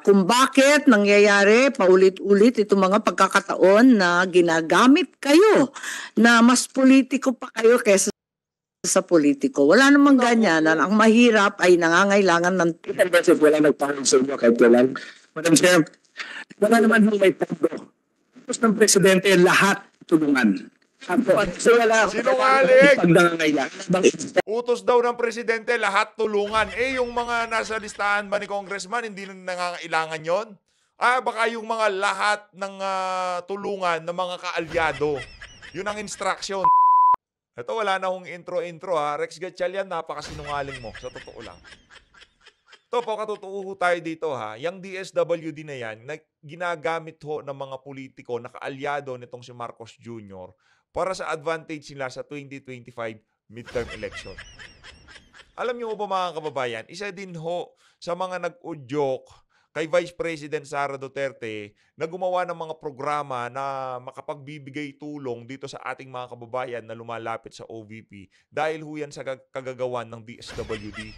kung bakit nangyayari paulit-ulit itong mga pagkakataon na ginagamit kayo na mas politiko pa kayo kaysa sa politiko. Wala namang ganyan. Ang mahirap ay nangangailangan ng... Wala nagpahal sa inyo kahit kailan. Madam Chair, wala naman may pondo. Tapos ng Presidente, lahat tulungan. So wala Sinungaling! pagdangangailangan. Utos daw ng Presidente, lahat tulungan. Eh, yung mga nasa listahan ba ni Congressman, hindi na nangangailangan yon? Baka yung mga lahat ng tulungan ng mga kaalyado. Yun ang instruction. Ito, wala na akong intro ha. Rex Gatchalian, napakasinungaling mo. Sa totoo lang. Ito po, katutuo tayo dito ha. Yung DSWD na yan, ginagamit ho ng mga politiko na kaalyado nitong si Marcos Jr. para sa advantage nila sa 2025 midterm election. Alam niyo ba mga kababayan, isa din ho sa mga nag-udyok kay Vice President Sara Duterte na gumawa ng mga programa na makapagbibigay tulong dito sa ating mga kababayan na lumalapit sa OVP dahil ho yan sa kagagawan ng DSWD.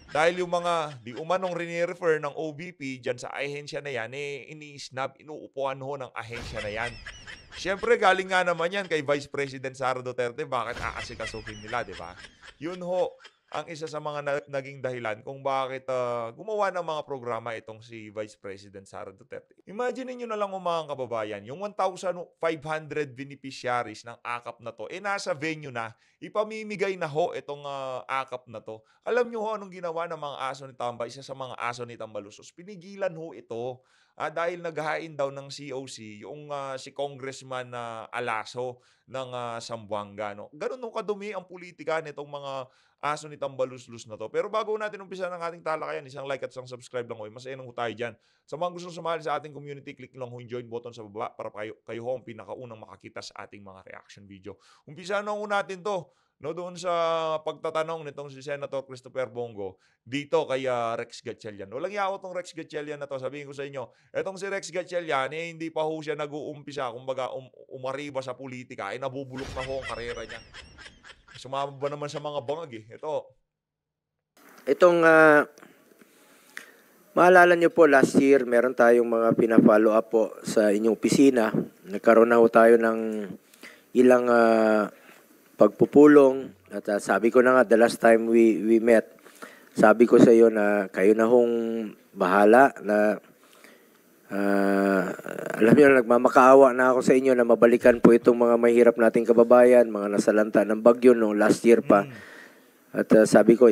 Dahil yung mga di umanong rini-refer ng OVP dyan sa ahensya na yan, ini-snub, inuupuan ho ng ahensya na yan. Siyempre, galing nga naman yan kay Vice President Sara Duterte, bakit aasikasuhin nila, di ba? Yun ho ang isa sa mga naging dahilan kung bakit gumawa ng mga programa itong si Vice President Sara Duterte. Imagine niyo na lang mga kababayan, yung 1,500 beneficiaries ng AKAP na to, nasa venue na, ipamimigay na ho itong AKAP na to. Alam niyo ho anong ginawa ng mga aso ni Tamba, isa sa mga aso ni Tambalusos, pinigilan ho ito. Dahil naghahain daw ng COC yung si Congressman Alaso ng Zamboanga. No? Ganun nung kadumi ang politika nitong mga aso ni Tambaluslus na to. Pero bago natin umpisa ng ating talakayan, isang like at isang subscribe lang ho. Masaya nang tayo dyan. Sa mga gustong sumali sa ating community, click lang ho yung join button sa baba para kayo ho ang pinakaunang makakita sa ating mga reaction video. Umpisa na ho natin to. No, doon sa pagtatanong nitong si Senator Christopher Bongo dito kay Rex Gatchalian. Walang yawa tong Rex Gatchalian na to. Sabihin ko sa inyo, etong si Rex Gatchalian, hindi pa ho siya nag-uumpisa, kumbaga umariba sa politika, nabubulok na ho ang karera niya. Sumama ba naman sa mga bangag eh. Itong, maalala nyo po last year, meron tayong mga pina-follow up po sa inyong opisina. Nagkaroon na ho tayo ng ilang pagpupulong at sabi ko na nga the last time we met, sabi ko sa iyo na kayo na hong bahala na alam niyo na nagmamakaawa na ako sa inyo na mabalikan po itong mga mahirap nating kababayan, mga nasalanta ng bagyo no last year pa. At sabi ko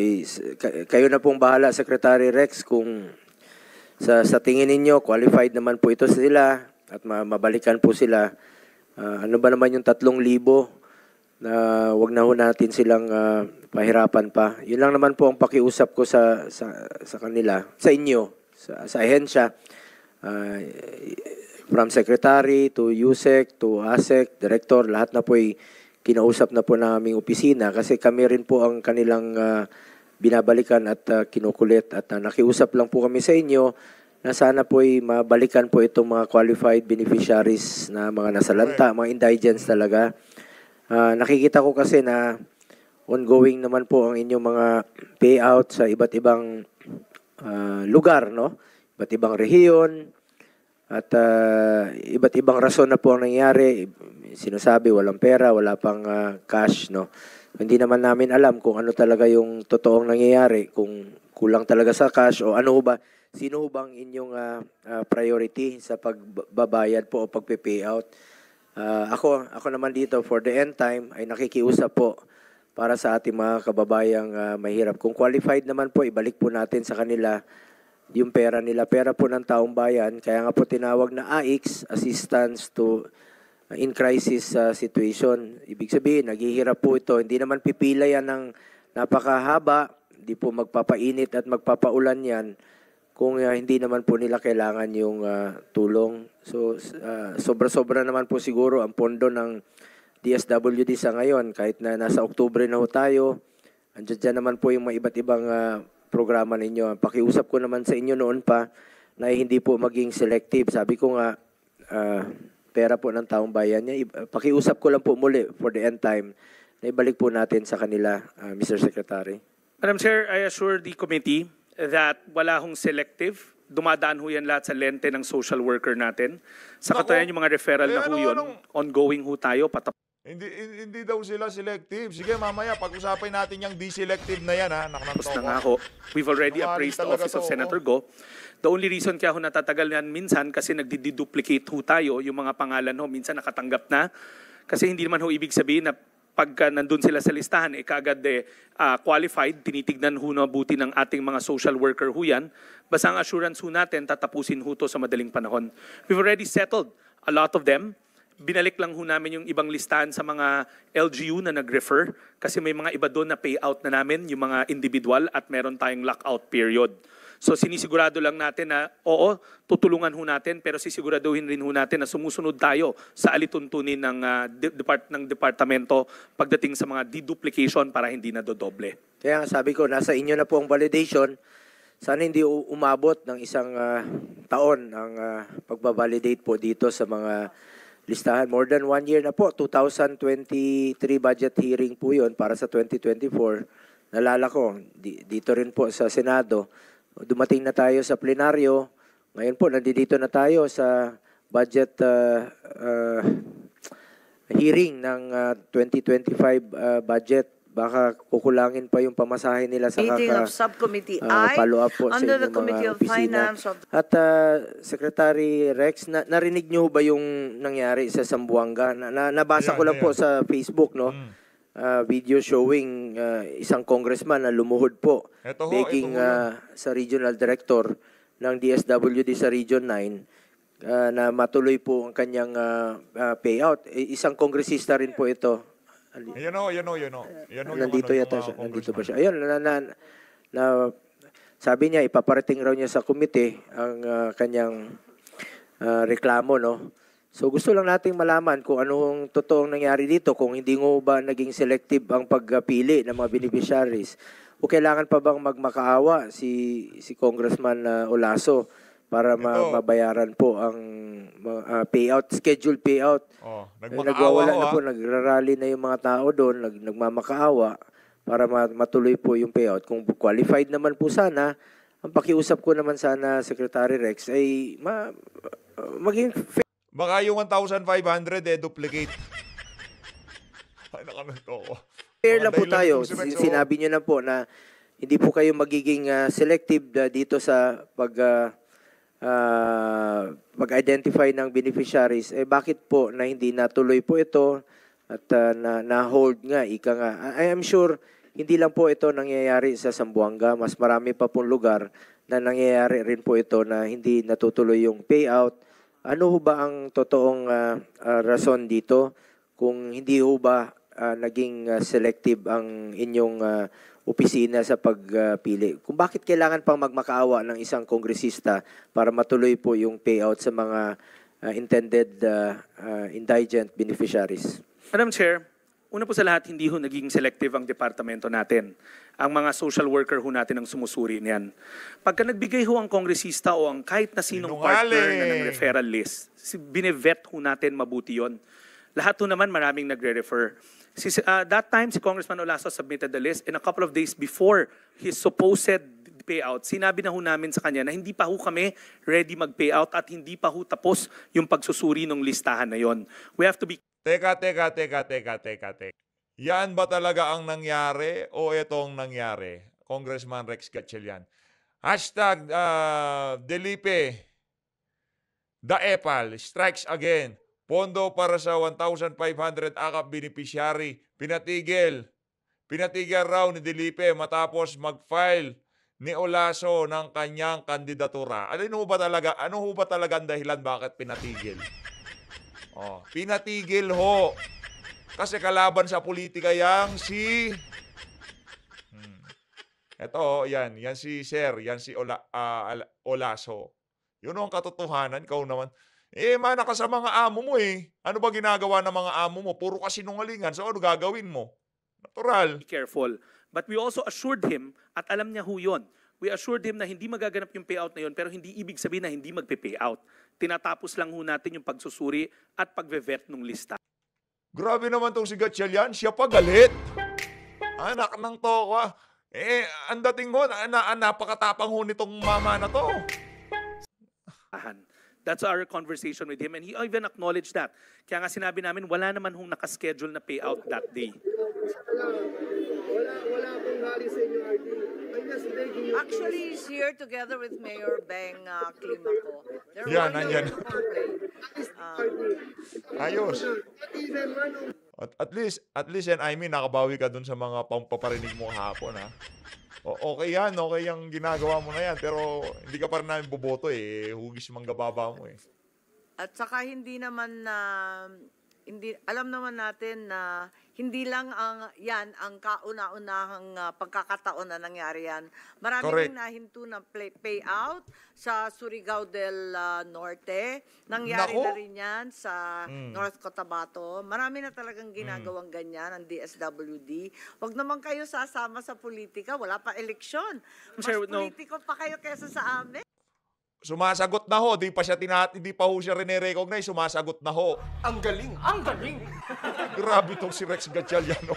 kayo na pong bahala Secretary Rex kung sa tingin ninyo qualified naman po ito sila at mabalikan po sila. Ano ba naman yung 3,000 na wag na ho natin silang pahirapan pa. Yun lang naman po ang pakiusap ko sa kanila, sa inyo, sa ahensya. From Secretary to USEC to ASEC, Director, lahat na po ay kinausap na po ng aming opisina kasi kami rin po ang kanilang binabalikan at kinukulit at nakiusap lang po kami sa inyo na sana po ay mabalikan po itong mga qualified beneficiaries na mga nasalanta, mga indigents talaga. Nakikita ko kasi na ongoing naman po ang inyong mga payout sa iba't ibang lugar, no? Iba't ibang rehiyon at iba't ibang rason na po ang nangyari. Sinasabi walang pera, wala pang cash, no? Hindi naman namin alam kung ano talaga yung totoong nangyayari, kung kulang talaga sa cash o ano ba, sino bang inyong priority sa pagbabayad po o pagpe-payout. Ako naman dito for the end time ay nakikiusap po para sa ating mga kababayang mahirap. Kung qualified naman po, ibalik po natin sa kanila yung pera nila. Pera po ng taong bayan. Kaya nga po tinawag na AIX, Assistance to in Crisis Situation. Ibig sabihin, naghihirap po ito. Hindi naman pipila yan ng napakahaba. Hindi po magpapainit at magpapaulan yan kung hindi naman po nila kailangan yung tulong. So, sobra-sobra naman po siguro ang pondo ng DSWD sa ngayon. Kahit na nasa Oktubre na ho tayo, andyan naman po yung mga iba't ibang programa ninyo. Pakiusap ko naman sa inyo noon pa na hindi po maging selective. Sabi ko nga, pera po ng taong bayan niya. Pakiusap ko lang po muli for the end time na ibalik po natin sa kanila, Mr. Secretary. Madam Chair, I assure the committee that wala hong selective dumadaan ho yan lahat sa lente ng social worker natin. Sa Nako. katunayan yung mga referral na ho yun, ongoing ho tayo, Hindi daw sila selective. Sige, mamaya pag-usapin natin yung di-selective na yan, ha. tapos na nga ho. We've already Nungaling appraised the talaga office of to, Senator Go. The only reason kaya ho natatagal yan minsan kasi nagdi-duplicate ho tayo yung mga pangalan ho. Minsan nakatanggap na. Kasi hindi naman ho ibig sabihin na pagka nandun sila sa listahan, kagad qualified, tinitignan ho na buti ng ating mga social worker ho yan. Basta ang assurance ho natin, tatapusin ho to sa madaling panahon. We've already settled a lot of them. Binalik lang ho namin yung ibang listahan sa mga LGU na nag-refer kasi may mga iba doon na payout na namin, yung mga individual at meron tayong lockout period. So sinisigurado lang natin na oo, tutulungan ho natin pero sisiguraduhin rin ho natin na sumusunod tayo sa alituntunin ng, ng departamento pagdating sa mga deduplication para hindi na dodoble. Kaya nga sabi ko, nasa inyo na po ang validation. Sana hindi umabot ng isang taon ang pagbabalidate po dito sa mga listahan. More than 1 year na po. 2023 budget hearing po yun para sa 2024. Nalala ko, dito rin po sa Senado. Dumating na tayo sa plenaryo. Ngayon po, nandito na tayo sa budget hearing ng 2025 budget. Baka kukulangin pa yung pamasahe nila sa Meeting of Subcommittee I follow up po sa under the inyong Committee mga of opisina. Finance of At Secretary Rex, narinig niyo ba yung nangyari sa Zamboanga? Nabasa ko lang po sa Facebook, no? Video showing isang congressman na lumuhod po Ito ho, begging sa regional director ng DSWD sa Region 9 na matuloy po ang kanyang payout. Isang kongresista rin po ito. Yan o. Nandito yata siya. Nandito ba siya? Ayun, sabi niya, ipaparating raw niya sa komite ang kanyang reklamo, no? So gusto lang nating malaman kung anong totoong nangyari dito, kung hindi mo ba naging selective ang pagpili ng mga beneficiaries. O kailangan pa bang magmakaawa si Congressman Olaso para mabayaran po ang payout, scheduled payout. Nagwawala na po, nagrarally na yung mga tao doon, nagmamakaawa para matuloy po yung payout. Kung qualified naman po sana, ang pakiusap ko naman sana, Secretary Rex, ay maging Baka yung 1,500 duplicate. Ay, nakamento ko. fair lang po tayo. Sinabi niyo na po na hindi po kayo magiging selective dito sa pag-identify ng beneficiaries. Bakit po na hindi natuloy po ito at na-hold nga, ika nga. I am sure hindi lang po ito nangyayari sa Zamboanga. Mas marami pa pong lugar na nangyayari rin po ito na hindi natutuloy yung payout. Ano ho ba ang totoong rason dito kung hindi ho ba naging selective ang inyong opisina sa pagpili? Kung bakit kailangan pang magmakaawa ng isang kongresista para matuloy po yung payout sa mga intended indigent beneficiaries? Madam Chair, una po sa lahat, hindi ho naging selective ang departamento natin. Ang mga social worker ho natin ang sumusuri niyan. Pagka nagbigay ho ang kongresista o ang kahit na sinong partner na ng referral list, binevet ho natin mabuti yon. Lahat ho naman maraming nagre-refer. That time, si Congressman Olaso submitted the list and a couple of days before his supposed payout, sinabi na ho namin sa kanya na hindi pa ho kami ready mag-payout at hindi pa ho tapos yung pagsusuri ng listahan na yon. We have to be... Teka. Yan ba talaga ang nangyari o itong nangyari? Congressman Rex Gatchalian. Hashtag Delipe Daepal strikes again. Pondo para sa 1,500 AKAP beneficiary. Pinatigil raw ni Delipe matapos mag-file ni Olaso ng kanyang kandidatura. Ano ho ba talaga ang dahilan bakit pinatigil? Pinatigil ho. Kasi kalaban sa politika yang si yan si Sir, yan si Olaso. Yun ang katotohanan, ikaw naman. Mana ka sa mga amo mo eh. Ano ba ginagawa ng mga amo mo? Puro ka sinungalingan. So ano gagawin mo? Natural. Be careful. But we also assured him, at alam niya ho yun, we assured him na hindi magaganap yung payout na yun, pero hindi ibig sabihin na hindi magpe-payout. Tinatapos lang ho natin yung pagsusuri at pagve-vet ng lista. Grabe naman tong si Gatchalian. Siya pa galit. Anak ng tokwa. Ang dating ho, napakatapang ho nitong mama na to. That's our conversation with him, and he even acknowledged that. Kaya nga sinabi namin, wala naman hong nakaschedule na payout that day. Wala pong rally sa inyo, RD. I'm just begging you. Actually, he's here together with Mayor Beng Climaco. They're Yan, one nandyan. of the complaint. Ayos. Even one of At least yan, I mean, nakabawi ka dun sa mga pampaparinig mo kahapon, ha? Okay yan, okay yung ginagawa mo na yan, pero hindi ka pa rin namin boboto eh. Hugis manggababa mo eh. At saka hindi naman na alam naman natin na hindi lang ang kauna-unahang pagkakataon na nangyari yan. Marami Correct. ring nahinto ng payout sa Surigao del Norte. Nangyari Nako. na rin yan sa North Cotabato. Marami na talagang ginagawang ganyan ang DSWD. Huwag naman kayo sasama sa politika. Wala pa eleksyon. Mas Sure, no. politiko pa kayo kesa sa amin. Sumasagot na ho, di pa ho siya rene-recognize, sumasagot na ho. Ang galing! Ang galing! Grabe tong si Rex Gatchalian, ho.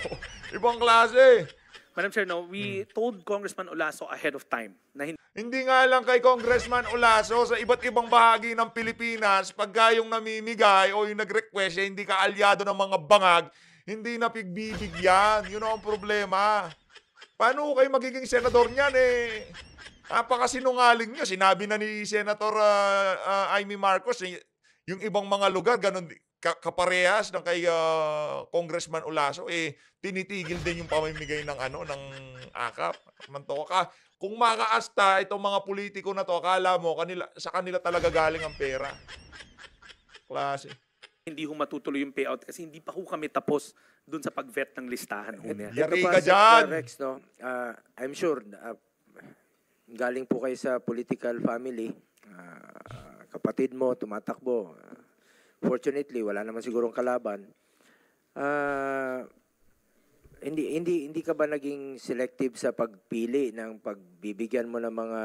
Ibang klase. Madam Chair, no, we told Congressman Olaso ahead of time na Hindi nga lang kay Congressman Olaso, sa iba't ibang bahagi ng Pilipinas, pagka yung namimigay o yung nag-request, eh, hindi ka alyado ng mga bangag, hindi na pigbibigyan. Yun ang problema. Paano kayo magiging senador niyan eh? Napakasinungaling nyo. Sinabi na ni Senator Amy Marcos, yung ibang mga lugar, ganun, kaparehas ng kay Congressman Olaso, eh, tinitigil din yung pamimigay ng akap. Kung makaasta itong mga politiko na to, akala mo, sa kanila talaga galing ang pera. Klase. hindi ho matutuloy yung payout kasi hindi pa ho kami tapos dun sa pag-vet ng listahan ho niya. Yari Ito ka pa, dyan! Rex, no? I'm sure, galing po kayo sa political family. Kapatid mo, tumatakbo. Fortunately, wala naman sigurong kalaban. Hindi ka ba naging selective sa pagpili ng pagbibigyan mo ng mga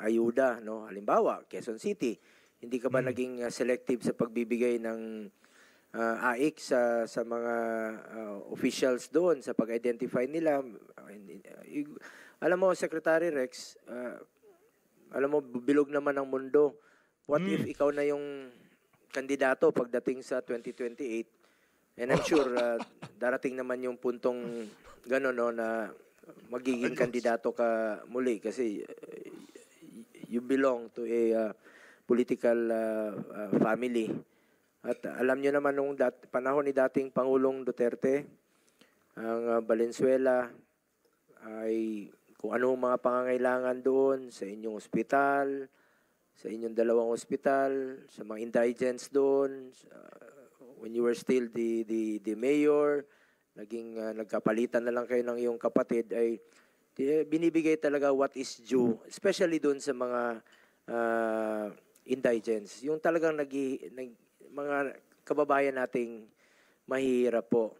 ayuda, no? Halimbawa, Quezon City, hindi ka ba naging selective sa pagbibigay ng AIC sa mga officials doon sa pag-identify nila? Alam mo, Secretary Rex, alam mo, bilog naman ang mundo. What if ikaw na yung kandidato pagdating sa 2028? And I'm sure darating naman yung puntong gano'n, no, na magiging kandidato ka muli kasi you belong to a political family. At alam nyo naman nung panahon ni dating Pangulong Duterte, ang Valenzuela ay kung ano mga pangangailangan doon sa inyong ospital, sa inyong dalawang ospital, sa mga indigents doon, when you were still the mayor, nagkapalitan na lang kayo ng iyong kapatid, ay binibigay talaga what is due, especially doon sa mga indigents. Yung talagang mga kababayan nating mahihirap po.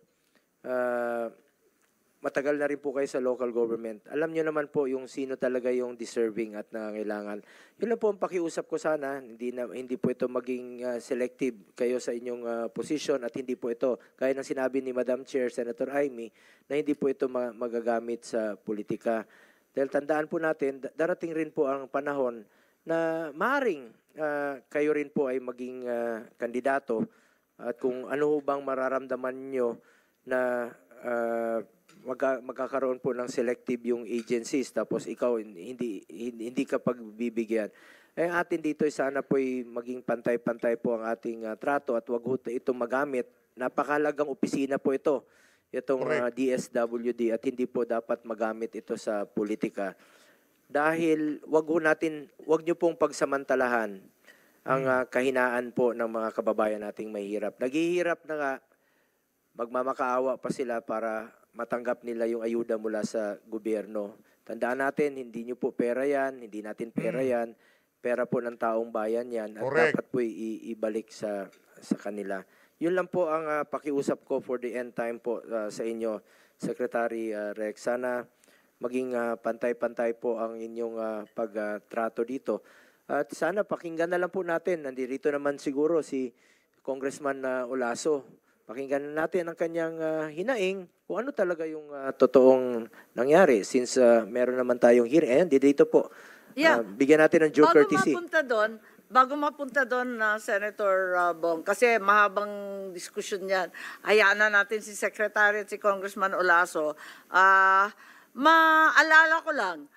Matagal na rin po kayo sa local government. Alam nyo naman po yung sino talaga yung deserving at nangangailangan. Yun lang po ang pakiusap ko sana. Hindi po ito maging selective kayo sa inyong position at hindi po ito, gaya ng sinabi ni Madam Chair, Senator Amy, na hindi po ito magagamit sa politika. Dahil tandaan po natin, darating rin po ang panahon na maaring kayo rin po ay maging kandidato at kung ano bang mararamdaman nyo na magkakaroon po ng selective yung agencies tapos ikaw hindi ka pagbibigyan. Atin dito sana po ay maging pantay-pantay po ang ating trato at wag ho ito magamit. Napakalagang opisina po ito, itong DSWD, at hindi po dapat magamit ito sa politika. Dahil wag niyo pong pagsamantalahan ang kahinaan po ng mga kababayan nating mahihirap. Naghihirap na nga, magmamakaawa pa sila para matanggap nila yung ayuda mula sa gobyerno. Tandaan natin, hindi nyo po pera yan, hindi natin pera yan, pera po ng taong bayan yan, at dapat po ibalik sa kanila. Yun lang po ang pakiusap ko for the end time po sa inyo, Secretary Rex. Sana maging pantay-pantay po ang inyong pagtrato dito. At sana pakinggan na lang po natin, nandito naman siguro si Congressman Olaso. Pakinggan natin ang kanyang hinaing kung ano talaga yung totoong nangyari since meron naman tayong hearing. Ayan, dito po. Yeah. Bigyan natin ng due courtesy. Bago mapunta doon, bago mapunta doon na Senator Bong, kasi mahabang diskusyon yan, hayaan na natin si Secretary at si Congressman Olaso. Maalala ko lang,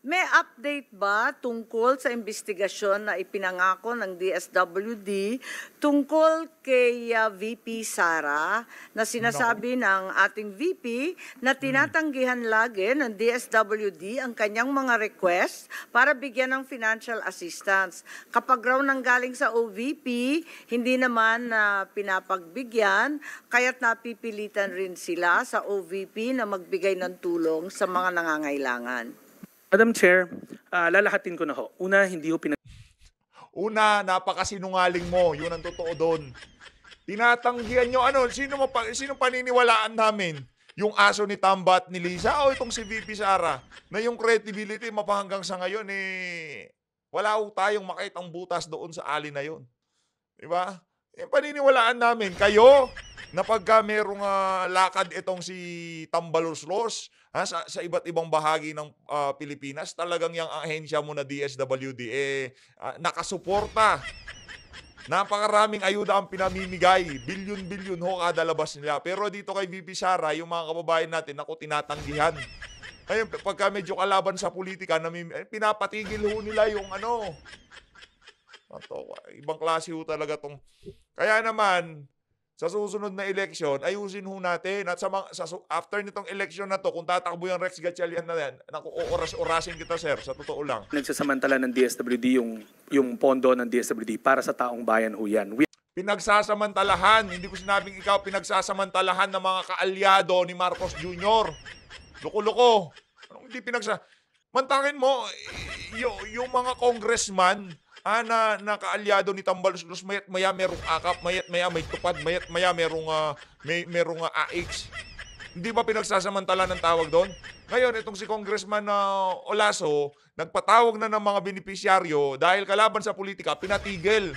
may update ba tungkol sa investigasyon na ipinangako ng DSWD tungkol kay VP Sara na sinasabi ng ating VP na tinatanggihan lagi ng DSWD ang kanyang mga request para bigyan ng financial assistance. Kapag raw nanggaling sa OVP, hindi naman pinapagbigyan, kaya't napipilitan rin sila sa OVP na magbigay ng tulong sa mga nangangailangan. Madam Chair, lalahatin ko na ho. Una, hindi ho Una, napakasinungaling mo. Yun ang totoo doon. Tinatanggihan nyo, sino paniniwalaan namin? Yung aso ni Tamba at ni Lisa o itong si VP Sara na yung credibility mapahanggang sa ngayon wala ho tayong makitang butas doon sa ali na yun. Diba? Paniniwalaan namin kayo na pagka merong lakad itong si Tambaloslos sa iba't ibang bahagi ng Pilipinas, talagang yung ahensya mo na DSWD nakasuporta. Napakaraming ayuda ang pinamimigay. Bilyon-bilyon ho kada labas nila. Pero dito kay VP Sara, yung mga kababayan natin, tinatanggihan. Ayun, pagka medyo kalaban sa politika, pinapatigil ho nila yung ibang klase ho talaga tong. Kaya naman, sa susunod na eleksyon, ayusin ho natin. At after nitong eleksyon na to, kung tatakbo yung Rex Gatchalian na yan, oras-orasin kita, sir, sa totoo lang. nagsasamantala ng DSWD yung pondo ng DSWD para sa taong bayan ho yan. Pinagsasamantalahan, hindi ko sinabing ikaw, pinagsasamantalahan ng mga kaalyado ni Marcos Jr. Loko-loko. Anong hindi Mantakin mo, yung mga congressman, na kaalyado ni Tambaloslos, mayat maya merong akap, mayat maya may tupad, mayat maya merong AX. Hindi ba pinagsasamantala ng tawag doon? Ngayon, itong si Congressman Olaso, nagpatawag na ng mga benepisyaryo dahil kalaban sa politika, pinatigil.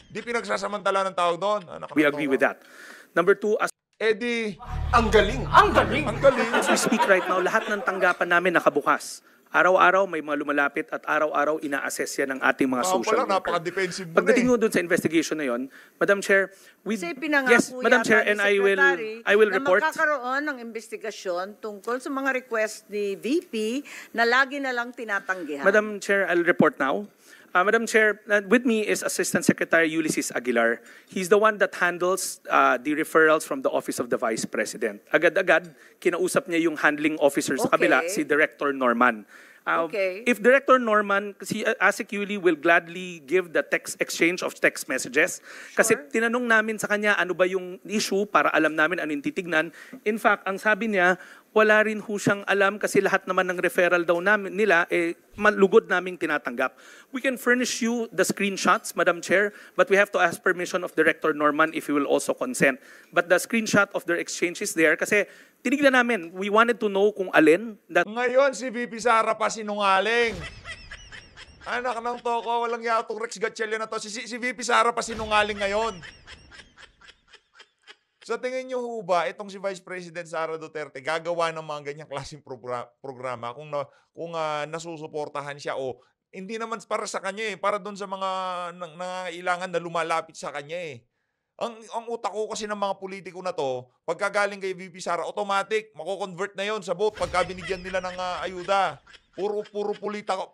Hindi pinagsasamantala ng tawag doon. We agree with that. Number two, as Ang galing! Ang galing! Ang galing. we speak right now, lahat ng tanggapan namin nakabukas. Araw-araw may mga lumalapit at araw-araw ina-assess yan ng ating mga social worker. Napaka-defensive mo Pagdating mo dun sa investigation na yon, Madam Chair, Kasi pinangako yes, Madam yata Chair, ni and Secretary I will report. na magkakaroon ng investigasyon tungkol sa mga request ni VP na lagi na lang tinatanggihan. Madam Chair, I'll report now. Madam Chair, with me is Assistant Secretary Ulysses Aguilar. He's the one that handles the referrals from the Office of the Vice President. Agad-agad, kinausap niya yung handling officer sa kabila, si Director Norman. If Director Norman, si ASEC Yuli will gladly give the text exchange of text messages. Kasi tinanong namin sa kanya ano ba yung issue para alam namin ano yung titignan. In fact, ang sabi niya, wala rin ho siyang alam kasi lahat naman ng referral daw nila, lugod naming tinatanggap. We can furnish you the screenshots, Madam Chair, but we have to ask permission of Director Norman if he will also consent. But the screenshot of their exchange is there kasi tinignan namin, we wanted to know kung alin. Ngayon, si VP Sara pa sinungaling. Anak ng toko, walang yatong Rex Gatchalian na to. Si VP Sara pa sinungaling ngayon. Sa tingin niyo ho ba, itong si Vice President Sara Duterte gagawa ng mga ganyang klaseng programa kung nasusuportahan siya o hindi naman para sa kanya para doon sa mga nangangailangan na lumalapit sa kanya Ang utak ko kasi ng mga politiko na to, pagkagaling kay VP Sara, automatic, mako-convert na yon sa vote pagka binigyan nila ng ayuda. Puro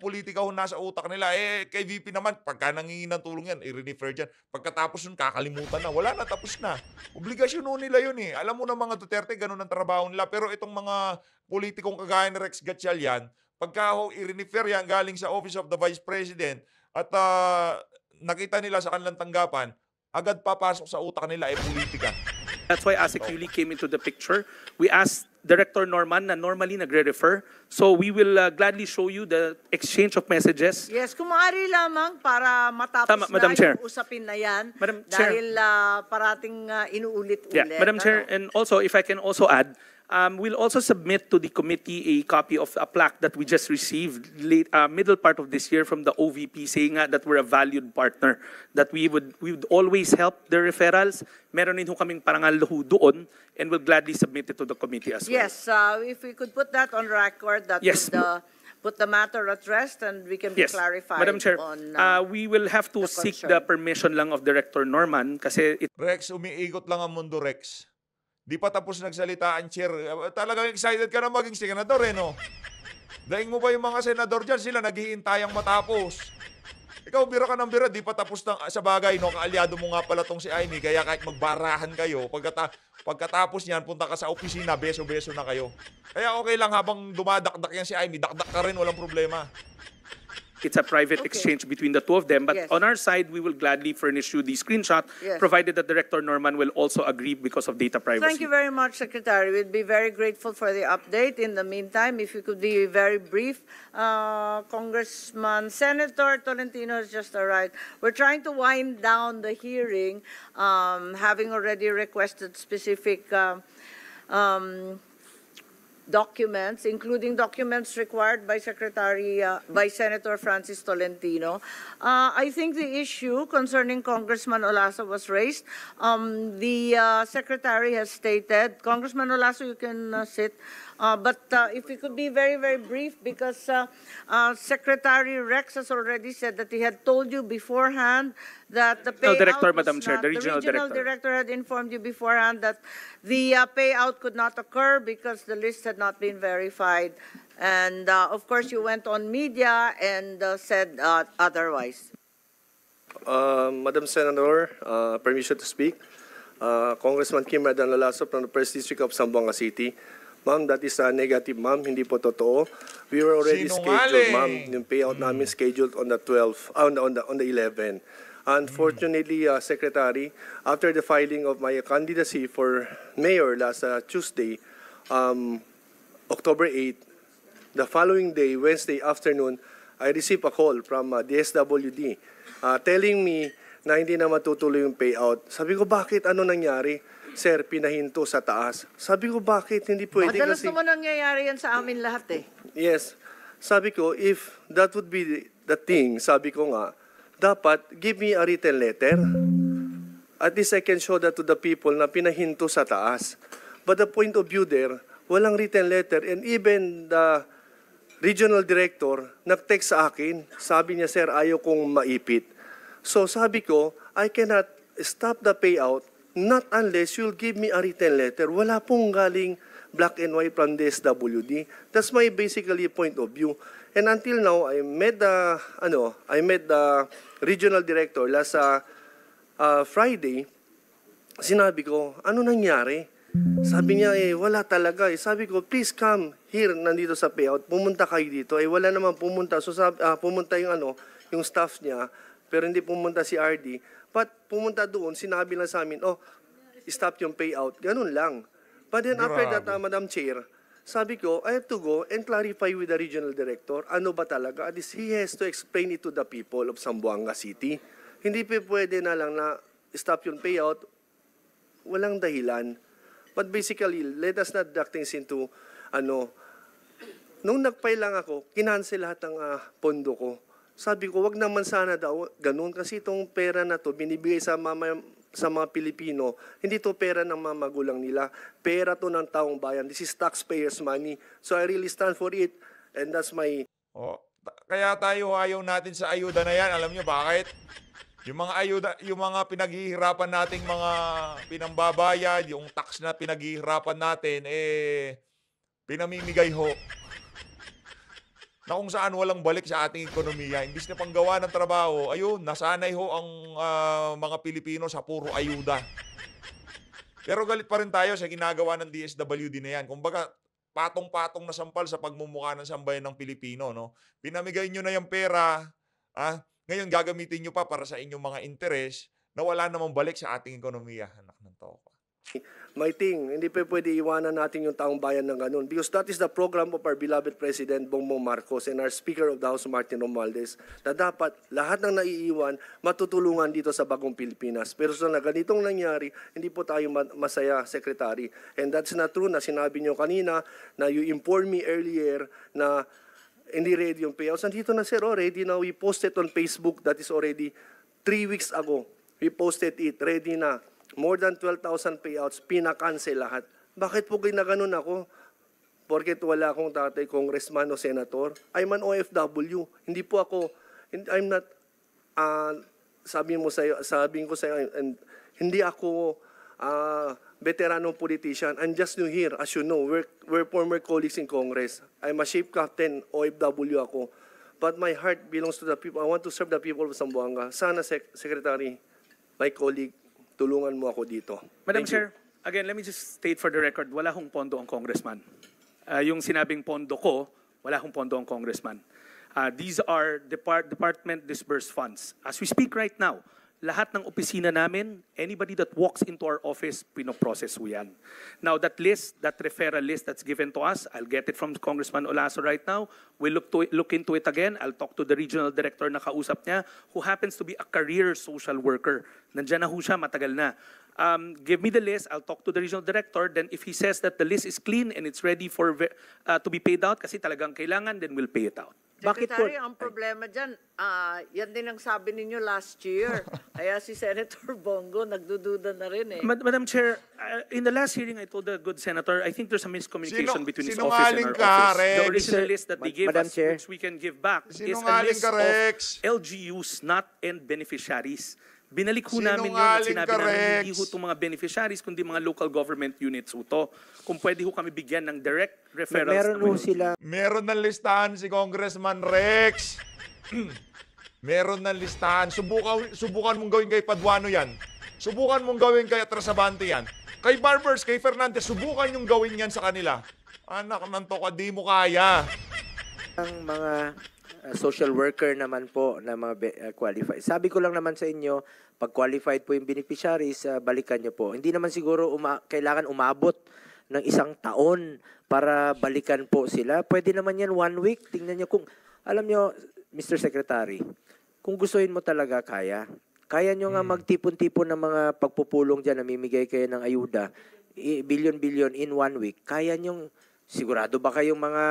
politika ho nasa utak nila. Kay VP naman, pagka nangingi ng tulong yan, i-refer dyan. Pagkatapos nun, kakalimutan na. Wala na, tapos na. Obligasyon ho nila yun Alam mo na mga Duterte, ganun ang trabaho nila. Pero itong mga politikong kagaya ni Rex Gatchalian, pagka ho i-refer yan galing sa Office of the Vice President at nakita nila sa kanilang tanggapan, agad papasok sa utak nila politika. That's why ASEC Yuli came into the picture. We asked Director Norman na normally nagre-refer. So we will gladly show you the exchange of messages. Yes, kung maaari lamang para matapos Tama, Madam Chair. yung usapin na yan. Madam Chair. Dahil parating inuulit-ulit. Yeah, Madam Chair, and also if I can also add, we'll also submit to the committee a copy of a plaque that we just received middle part of this year from the OVP saying that we're a valued partner, that we would always help the referrals. Meron din ho kaming parangal doon and we'll gladly submit it to the committee as well. Yes, if we could put that on record, that Yes. would put the matter at rest and we can be Yes, clarified Madam Chair, on we will have to the seek concern. the permission lang of Director Norman kasi Rex, umiikot lang ang mundo, Rex. Di pa tapos nagsalita ang chair. Talagang excited ka na maging senador, eh, no? Daing mo ba yung mga senador dyan? Sila naghihintayang matapos. Ikaw, bira ka ng bira, di pa tapos ng, sa bagay, no? Kaalyado mo nga pala tong si Amy, kaya kahit magbarahan kayo, pagkatapos niyan, punta ka sa opisina, beso-beso na kayo. Kaya okay lang habang dumadakdak yan si Amy, dakdak ka rin, walang problema. it's a private Okay. exchange between the two of them. But Yes. on our side, we will gladly furnish you the screenshot, Yes. provided that Director Norman will also agree because of data privacy. Thank you very much, Secretary. We'd be very grateful for the update. In the meantime, if you could be very brief, Congressman Senator Tolentino has just arrived. We're trying to wind down the hearing, having already requested specific documents, including documents required by by Senator Francis Tolentino. I think the issue concerning Congressman Olaso was raised. The Secretary has stated, Congressman Olaso, you can sit, but if we could be very, very brief, because Secretary Rex has already said that he had told you beforehand that the payout Director, was Madam Chair, not- the regional director. director had informed you beforehand that the payout could not occur because the list had not been verified. And of course, you went on media and said otherwise. Madam Senator, permission to speak. Congressman Kim Radan Lalaso from the First District of Zamboanga City. Ma'am, that is negative, ma'am. Hindi po totoo. We were already scheduled, ma'am. Yung payout namin scheduled on the 12th, on the 11th. Unfortunately, Secretary, after the filing of my candidacy for mayor last Tuesday, October 8, the following day, Wednesday afternoon, I received a call from DSWD telling me na hindi na matutuloy yung payout. Sabi ko, bakit? Ano nangyari? Sir, pinahinto sa taas. Sabi ko, bakit? Hindi pwede Madalas kasi... naman nangyayari yan sa amin lahat eh. Yes. Sabi ko, if that would be the thing, sabi ko nga, dapat give me a written letter. At least I can show that to the people na pinahinto sa taas. But the point of view there, walang written letter. And even the regional director nag-text sa akin. Sabi niya, sir, ayaw kong maipit. So sabi ko, I cannot stop the payout not unless you'll give me a written letter. Wala pong galing black and white from DSWD. That's my basically point of view. And until now, I met the regional director last Friday. Sinabi ko, ano nangyari? Sabi niya, wala talaga. Sabi ko, please come here, nandito sa payout. Pumunta kayo dito. Wala naman pumunta. So pumunta yung staff niya, pero hindi pumunta si RD. But pumunta doon, sinabi lang sa amin, stop yung payout. Ganun lang. But then after that, Madam Chair, sabi ko, I have to go and clarify with the regional director, ano ba talaga? At least he has to explain it to the people of Zamboanga City. Hindi pa pwede na lang na stop yung payout, walang dahilan. But basically, let us not duck things into, nung nag-file lang ako, kinancel lahat ng pondo ko. Sabi ko, wag naman sana daw ganun kasi itong pera na to binibigay sa mga Pilipino, hindi to pera ng mga magulang nila. Pera to ng taong bayan. This is taxpayers' money. So I really stand for it and that's my... Kaya tayo ayaw natin sa ayuda na yan. Alam niyo bakit? Yung mga ayuda, yung mga pinaghihirapan nating mga pinambabayad, yung tax na pinaghihirapan natin, pinamimigay ho. Na kung saan walang balik sa ating ekonomiya. Imbis na panggawa ng trabaho, ayun, nasanay ho ang mga Pilipino sa puro ayuda. Pero galit pa rin tayo sa ginagawa ng DSWD na yan. Kumbaga, patong-patong na sampal sa pagmumukha ng sambayan ng Pilipino. No? Pinamigay nyo na yung pera, ngayon gagamitin nyo pa para sa inyong mga interes na wala namang balik sa ating ekonomiya. Anak ng toko. My thing, hindi pa pwede iwanan natin yung taong bayan ng ganun. Because that is the program of our beloved President Bongbong Marcos and our Speaker of the House, Martin Romualdez, na dapat lahat ng naiiwan matutulungan dito sa bagong Pilipinas. Pero sa ganitong nangyari, hindi po tayo masaya, Secretary. And that's not true na sinabi nyo kanina na you informed me earlier na hindi ready yung payouts. Nandito na, sir, ready na. We posted on Facebook, that is already 3 weeks ago. We posted it, ready na. More than 12,000 payouts, pinakancel lahat. Bakit po ginaganon ako? porket wala akong tatay congressman o senator, I'm an OFW. Hindi po ako, I'm not, sabihin ko sa iyo, and hindi ako veteranong politician. I'm just new here. As you know, we're former colleagues in Congress. I'm a ship captain, OFW ako. But my heart belongs to the people. I want to serve the people of Zamboanga. Sana, Secretary, my colleague, tulungan mo ako dito. Madam Thank you. Chair, again, let me just state for the record, wala hong pondo ang congressman. Yung sinabing pondo ko, wala hong pondo ang congressman. These are department disbursed funds. As we speak right now, lahat ng opisina namin, anybody that walks into our office, pinoprocess ho yan. Now, that list, that referral list that's given to us, I'll get it from Congressman Olaso right now. We'll look into it again. I'll talk to the regional director na kausap niya, who happens to be a career social worker. Nandiyan na ho siya, matagal na. Give me the list, I'll talk to the regional director, then if he says that the list is clean and it's ready for to be paid out, kasi talagang kailangan, then we'll pay it out. Secretary, ang problema dyan, yan din ang sabi ninyo last year. Kaya si Senator Bongo nagdududa na rin eh. Madam Chair, in the last hearing, I told the good senator, I think there's a miscommunication between his office and sinungaling our ka, office. Rex. The original list that they gave Madam us, Chair. which we can give back, is a Sinungaling list ka, Rex. of LGUs, not end beneficiaries. Binalik ho namin yun at Sinungaling sinabi ka, namin Rex. hindi ho itong mga beneficiaries, kundi mga local government units ho to. Kung pwede ho kami bigyan ng direct referrals. Meron na ho may- sila Meron ng listahan si Congressman Rex. Meron ng listahan. Subukan mong gawin kay Paduano yan. Subukan mong gawin kay Atrasabante yan. Kay Barbers, kay Fernandez, subukan yung gawin yan sa kanila. Anak ng toka, di mo kaya. ang mga social worker naman po na mga qualified. Sabi ko lang naman sa inyo, pag qualified po yung beneficiaries, balikan nyo po. Hindi naman siguro kailangan umabot ng 1 taon para balikan po sila. Pwede naman yan 1 week. Tingnan nyo kung, alam nyo, Mr. Secretary, kung gustuhin mo talaga, kaya. Kaya nyo nga magtipon-tipon ng mga pagpupulong dyan, namimigay kayo ng ayuda, billion-billion in 1 week. Kaya nyo, sigurado ba kayong mga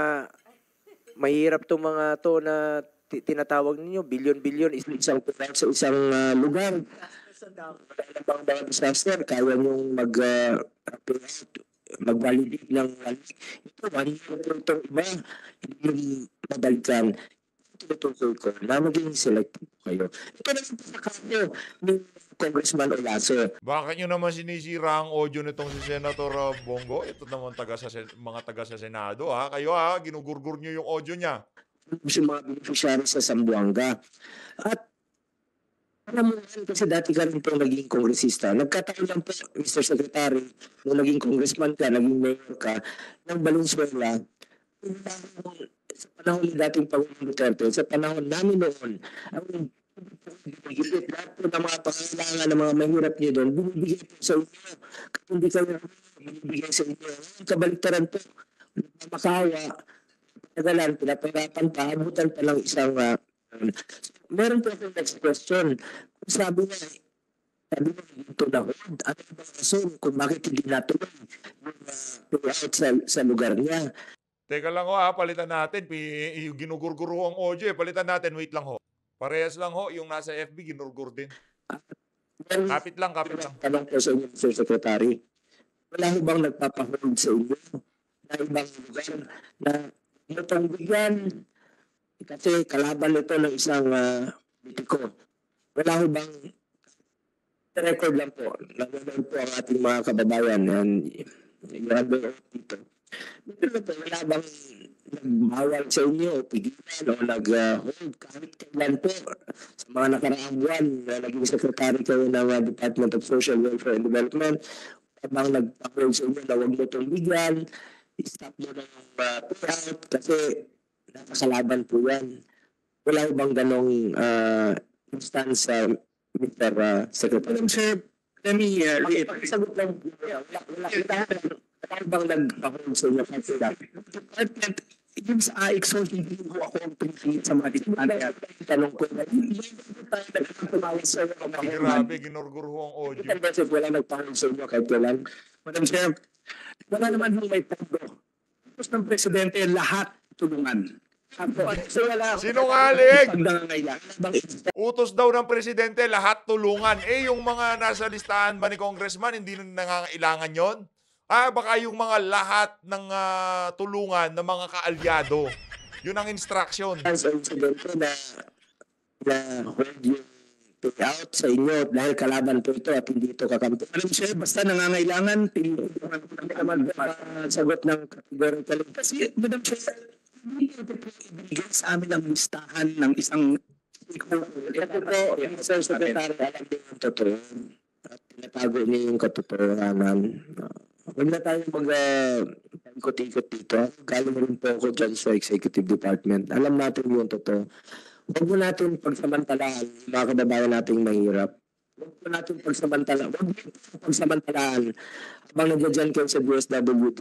mahirap itong mga to na tinatawag ninyo, billion-billion is isang sa isang lugar. Bang mga disaster, kaya niyong mag-validate ng ito, itong iba, hindi yung mabalikan. Tinutukoy ko na maging selective kayo. Ito na sa kaso ni Congressman Olaso. Bakit nyo naman sinisira ang audio nitong si Senator Bongo? Ito naman mga taga sa Senado. Kayo ginugurgur nyo yung audio niya. Yung mga beneficiaries sa Zamboanga. At alam mo yan, kasi dati ka rin pong naging kongresista. Nagkataon lang po, Mr. Secretary, nung naging congressman ka, naging mayor ka, ng Valenzuela, sa panahon ni dating Pangulong Duterte, sa panahon namin noon, ang higit lahat po ng mga pangailangan ng mga mahirap niyo doon, binibigay po sa inyo. Kung hindi kayo binibigay sa inyo, kabaliktaran po, makawa, pinagalan, pinapahirapan pa, abutan pa lang isang meron po akong next question. Kung sabi niya ito na hold, ano ba rason kung bakit hindi natuloy yung payout sa lugar niya? Teka lang palitan natin. Yung ginugurgur ho ang audio palitan natin. Wait lang ho. Parehas lang ho. Yung nasa FB, ginurgur din. Kapit lang. Tanong po sa inyo, Mr. Secretary, wala ho bang nagpapahold sa inyo na ibang lugar na itong bigyan kasi kalaban ito ng isang politiko. Wala ho bang record lang po, nanonood po ang ating mga kababayan and yung dito. Wala bang nagbawal sa inyo o pigilan o nag-hold kahit kailan po sa mga nakaraang buwan na naging secretary kayo ng Department of Social Welfare and Development, bang nagpa-hold sa inyo na huwag mo itong bigyan, stop mo ng payout kasi nakakalaban po yan. Wala bang ganong instance sa Mr. Secretary? Sir, let me Sagot lang. Wala bang nagpa-hold sa inyo kasi dati? Department, yung sa AIXO, hindi ko ako ang pinipili sa mga disbanded. Tanong ko na, Grabe, ginurgur ho ang audio. wala nagpa-hold sa inyo kahit walang. Madam Chair, wala naman hong may pondo. Tapos ng Presidente, lahat tulungan. So wala Sinungaling! pagdangangailangan. Utos daw ng presidente, lahat tulungan. Yung mga nasa listahan ba ni Congressman, hindi na nangangailangan yon? Baka yung mga lahat ng tulungan ng mga kaalyado. Yun ang instruction. Sa insidente na hold yung payout sa inyo dahil kalaban po ito at hindi ito kakampi. Madam Chair, basta nangangailangan, tinulungan ko naman sagot ng categorical. Kasi, Madam Chair, hindi ito po ibigay sa amin ang listahan ng isang stakeholder. Ito po, Mr. Secretary, alam din yung totoo. At tinatago niya yung katotohanan. Huwag na tayo mag-ikot-ikot dito. Galing rin po ako dyan sa Executive Department. Alam natin yung totoo. Huwag mo natin pagsamantalahan yung mga kababayan nating mahirap. Huwag mo natin pagsamantalahan. Huwag mo pagsamantalahan habang nandiyan kayo sa DSWD.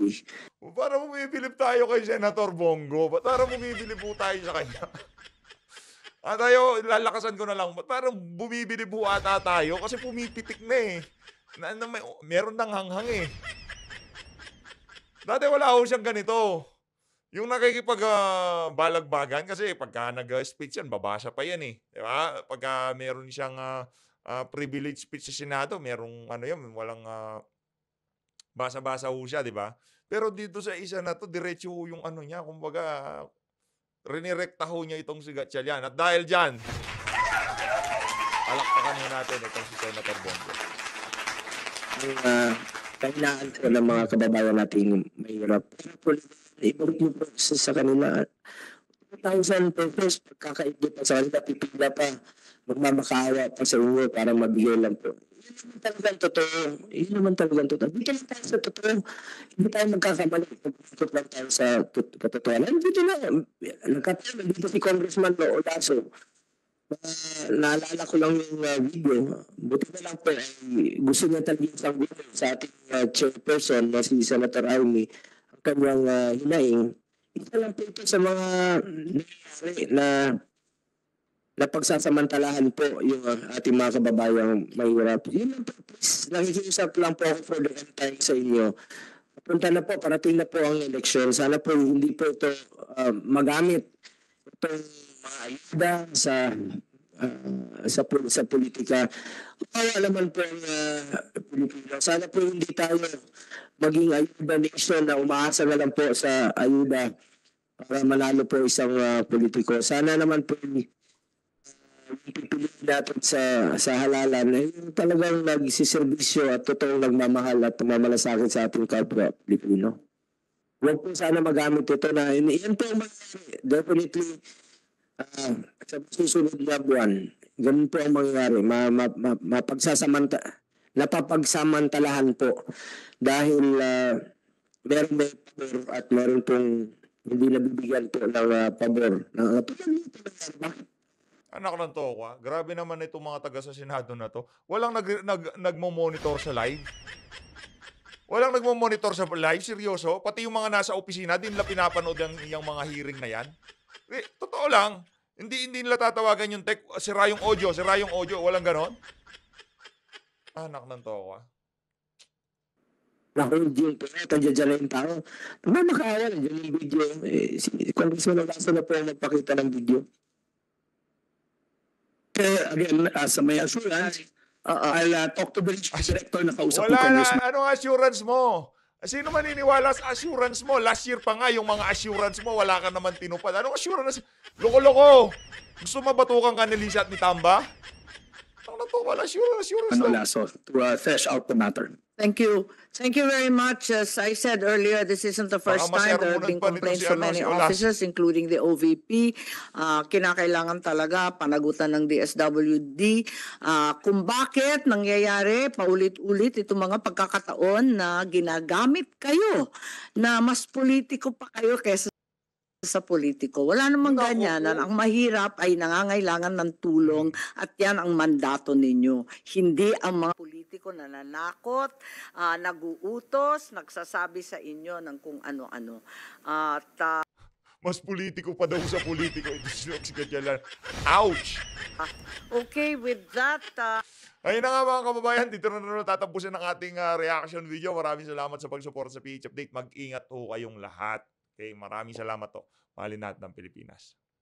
Para bumibilib tayo kay Senator Bongo. Ba't parang bumibilib po tayo sa kanya? Tayo, lalakasan ko na lang. Ba't parang bumibilib po ata tayo? Kasi pumipitik na eh. Meron nang hanghang eh. Dati wala ho siyang ganito. Yung nakikipag-balagbagan kasi pagka nag-speech yan, babasa pa yan eh. Di ba? Pagka meron siyang privilege speech sa Senado, merong walang basa-basa ho siya, di ba? Pero dito sa isa na to, diretso ho yung niya, kumbaga, rinirekta ho niya itong si Gatchalian. At dahil dyan, palakpakan ho natin itong si Senator Bongo. Kailangan ko ng mga kababayan natin mahirap. Ibalik mo po sa kanila. 2,000 pesos, pagkakaigit pa sa kanila, pipila pa, magmamakaawa pa sa inyo para mabigay lang po. Yun naman talagang totoo. Yun naman talagang totoo. Dito lang tayo sa totoo. Hindi tayo magkakamali. Pagkakot lang tayo sa katotohanan. Dito lang. Nagkataon, dito si Congressman Lo Olaso. Naalala ko lang yung video. Buti na lang po, gusto niya talaga isang video sa ating chairperson na si Senator Amy, ang kanyang hinaing. Isa lang po ito sa mga nangyayari na pagsasamantalahan po yung ating mga kababayang mahirap. Yun lang po, please. Nakikiusap lang po ako for the end time sa inyo. Punta na po, parating na po ang eleksyon. Sana po hindi po ito magamit itong mga ayuda sa politika. Kawawa naman po ang Pilipino. Sana po hindi tayo maging ayuda nation na umaasa na lang po sa ayuda para manalo po isang politiko. Sana naman po pipiliin natin sa halalan yung talagang nagsisiservisyo at totoong nagmamahal at mamalasakit sa ating kapwa Pilipino. Huwag po sana magamit ito na yan po ang mangyayari. Definitely sa susunod na buwan, ganun po ang mangyayari. Napapagsamantalahan po dahil meron may pabor at meron pong hindi nabibigyan po ng pabor. Anak ng tokwa, grabe naman itong mga taga sa Senado na to. Walang nagmo-monitor sa live. Walang nagmo-monitor sa live, seryoso. Pati yung mga nasa opisina, din nila pinapanood yung mga hearing na yan. Totoo lang. Hindi nila tatawagan yung tech, sira yung audio, walang ganon. Anak ng tokwa. Naku, yung tadya na yung tao. Nagmamakaawa na dyan yung video. Si Congressman Olaso na po nagpakita ng video. Again, sa may assurance, I'll talk to the director na kausap ng Wala Congressman. na, anong assurance mo? Sino maniniwala sa assurance mo? Last year pa nga, yung mga assurance mo, wala ka naman tinupad. Anong assurance? Loko-loko! Gusto mabatukan ka ni Lisa at ni Tamba? Ano to? Wala assurance lang. Lasso, to flesh out the matter. Thank you. Thank you very much. As I said earlier, this isn't the first time there have been complaints from many officers, including the OVP. Kinakailangan talaga panagutan ng DSWD kung bakit nangyayari paulit-ulit itong mga pagkakataon na ginagamit kayo na mas politiko pa kayo kesa sa politiko. Wala namang ganyanan. Ang mahirap ay nangangailangan ng tulong at yan ang mandato ninyo. Hindi ang mga politiko na nanakot, naguutos, nagsasabi sa inyo ng kung ano-ano. At Mas politiko pa daw sa politiko. Ito si Gatchalian. Ouch! okay, with that, Ayun na nga mga kababayan, dito na tatapusin ang ating reaction video. Maraming salamat sa pag-support sa PH Update. Mag-ingat ho kayong lahat. Okay, maraming salamat to. Mahalin natin ang Pilipinas.